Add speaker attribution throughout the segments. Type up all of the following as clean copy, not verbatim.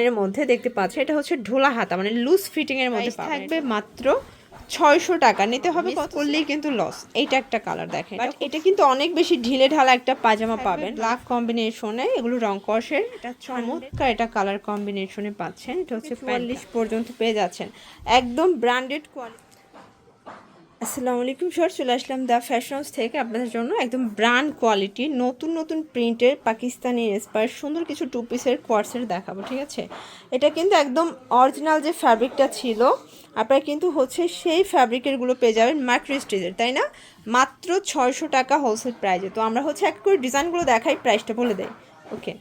Speaker 1: এর মধ্যে দেখতে পাচ্ছেন এটা হচ্ছে ঢোলা হাতা মানে লুজ ফিটিং এর মধ্যে থাকবে মাত্র 600 টাকা। নিতে হবে কত করলেই কিন্তু লস। এইটা একটা কালার দেখেন, বাট এটা কিন্তু অনেক বেশি ঢিলে ঢালা একটা পাজামা পাবেন ব্ল্যাক কম্বিনেশনে। এগুলো রং কষের, এটা চমৎকার এটা কালার কম্বিনেশনে পাচ্ছেন। এটা হচ্ছে 44 পর্যন্ত পেয়ে যাচ্ছেন, একদম ব্র্যান্ডেড কোয়ালিটি। আসসালামু আলাইকুম স্যার, চলে আসলাম দ্য ফ্যাশন হাউস থেকে আপনাদের জন্য একদম ব্র্যান্ড কোয়ালিটি নতুন নতুন প্রিন্টের পাকিস্তানি ইন্সপায়ার সুন্দর কিছু টু পিসের কোয়ার্সের দেখাবো। ঠিক আছে, এটা কিন্তু একদম অরিজিনাল যে ফ্যাব্রিকটা ছিল আপনারা কিন্তু হচ্ছে সেই ফ্যাব্রিকেরগুলো পেয়ে যাবেন মাইক্রো স্টিচের, তাই না? মাত্র 600 টাকা হোলসেল প্রাইজে। তো আমরা হচ্ছে এক করে ডিজাইনগুলো দেখাই, প্রাইসটা বলে দেয়। ওকে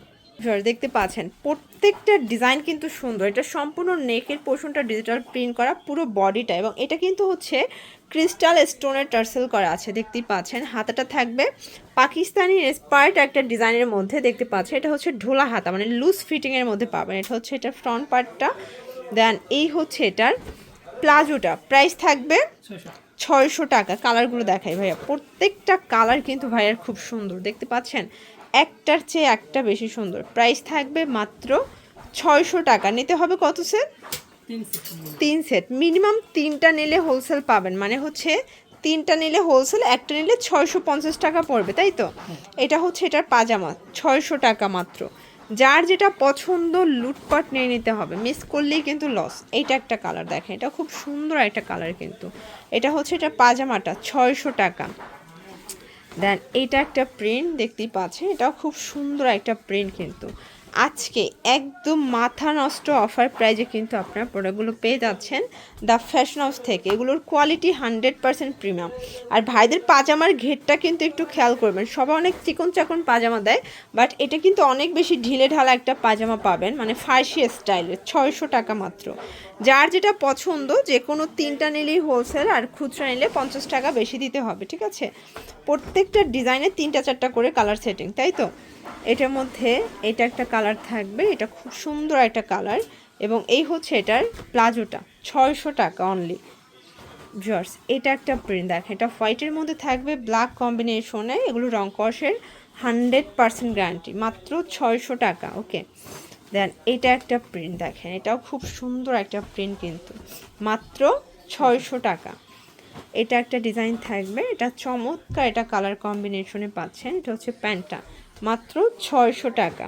Speaker 1: দেখতে পাচ্ছেন প্রত্যেকটা ডিজাইন কিন্তু সুন্দর। এটা সম্পূর্ণ নেকের পোর্শনটা ডিজিটাল প্রিন্ট করা, পুরো বডিটা, এবং এটা কিন্তু হচ্ছে ক্রিস্টাল স্টোনের টার্সেল করা আছে। দেখতেই পাচ্ছেন হাতাটা থাকবে পাকিস্তানি ইন্সপায়ার্ড একটা ডিজাইনের মধ্যে। দেখতে পাচ্ছেন এটা হচ্ছে ঢোলা হাতা মানে লুজ ফিটিংয়ের মধ্যে পাবেন। এটা হচ্ছে এটার ফ্রন্ট পার্টটা, দেন এই হচ্ছে এটার প্লাজোটা। প্রাইস থাকবে 600 টাকা। কালারগুলো দেখাই ভাইয়া, প্রত্যেকটা কালার কিন্তু ভাইয়ার খুব সুন্দর। দেখতে পাচ্ছেন একটার চেয়ে একটা বেশি সুন্দর। প্রাইস থাকবে মাত্র 600 টাকা। নিতে হবে কত সেট? 3 সেট, মিনিমাম 3টা নিলে হোলসেল পাবেন, মানে হচ্ছে 3টা নিলে হোলসেল, একটা নিলে 650 টাকা পড়বে, তাই তো? এটা হচ্ছে এটার পাজামা, 600 টাকা মাত্র। যার যেটা পছন্দ লুটপাট নিয়ে নিতে হবে, মিস করলেই কিন্তু লস। এইটা একটা কালার দেখেন, এটা খুব সুন্দর একটা কালার কিন্তু। এটা হচ্ছে এটা পাজামাটা 600 টাকা। দেন এইটা একটা প্রিন্ট দেখতেই পাচ্ছেন, এটাও খুব সুন্দর একটা প্রিন্ট কিন্তু। আজকে একদম মাথা নষ্ট অফার প্রাইজে কিন্তু আপনার প্রোডাক্টগুলো পেয়ে যাচ্ছেন দ্য ফ্যাশন হাউস থেকে। এগুলোর কোয়ালিটি 100% প্রিমিয়াম। আর ভাইদের পাজামার ঘেরটা কিন্তু একটু খেয়াল করবেন, সবাই অনেক চিকন চাকন পাজামা দেয়, বাট এটা কিন্তু অনেক বেশি ঢিলে ঢালা একটা পাজামা পাবেন, মানে ফার্সি স্টাইলের। 600 টাকা মাত্র। যার যেটা পছন্দ যে কোনো 3টা নিলেই হোলসেল, আর খুচরা নিলে 50 টাকা বেশি দিতে হবে। ঠিক আছে, প্রত্যেকটা ডিজাইনে 3টা 4টা করে কালার সেটিং, তাই তো? এটার মধ্যে এটা একটা কালার থাকবে, এটা খুব সুন্দর একটা কালার, এবং এই হচ্ছে এটার প্লাজোটা 600 টাকা অনলি। ভিউয়ার্স এটা একটা প্রিন্ট দেখেন, এটা হোয়াইটের মধ্যে থাকবে ব্ল্যাক কম্বিনেশনে। এগুলো রং কষের 100% গ্যারান্টি, মাত্র 600 টাকা। ওকে, দেন এটা একটা প্রিন্ট দেখেন, এটাও খুব সুন্দর একটা প্রিন্ট কিন্তু, মাত্র 600 টাকা। এটা একটা ডিজাইন থাকবে, এটা চমৎকার, এটা কালার কম্বিনেশনে পাচ্ছেন। এটা হচ্ছে প্যান্টটা, মাত্র 600 টাকা।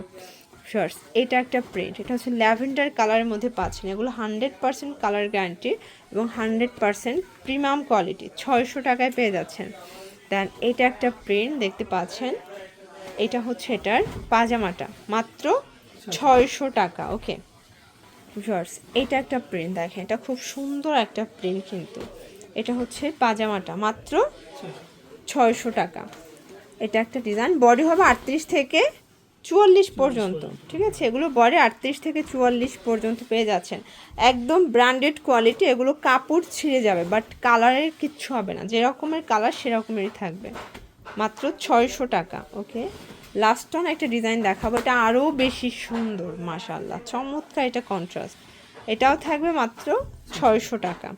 Speaker 1: শর্টস এটা একটা প্রিন্ট, এটা হচ্ছে ল্যাভেন্ডার কালারের মধ্যে পাচ্ছেন। এগুলো 100% কালার গ্যারান্টি এবং 100% প্রিমিয়াম কোয়ালিটি, 600 টাকায় পেয়ে যাচ্ছেন। দেন এটা একটা প্রিন্ট দেখতে পাচ্ছেন, এটা হচ্ছে এটার পাজামাটা, মাত্র 600 টাকা। ওকে শর্টস এটা একটা প্রিন্ট দেখেন, এটা খুব সুন্দর একটা প্রিন্ট কিন্তু। এটা হচ্ছে পাজামাটা, মাত্র 600 টাকা। এটা একটা ডিজাইন, বডি হবে 38 থেকে 44 পর্যন্ত। ঠিক আছে, এগুলো বডি 38 থেকে 44 পর্যন্ত পেয়ে যাচ্ছেন, একদম ব্র্যান্ডেড কোয়ালিটি। এগুলো কাপড় ছিঁড়ে যাবে, বাট কালারের কিচ্ছু হবে না, যেরকমের কালার সেরকমেরই থাকবে, মাত্র 600 টাকা। ওকে, লাস্ট অন একটা ডিজাইন দেখাবো, এটা আরও বেশি সুন্দর, মাশাআল্লাহ চমৎকার, এটা কন্ট্রাস্ট। এটাও থাকবে মাত্র 600 টাকা।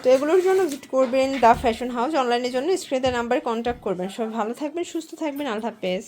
Speaker 1: তো এগুলোর জন্য ভিজিট করবেন দ্য ফ্যাশন হাউস। অনলাইনের জন্য স্ক্রিনের নাম্বারে কন্ট্যাক্ট করবেন। সবাই ভালো থাকবেন, সুস্থ থাকবেন, আল্লাহ হাফেজ।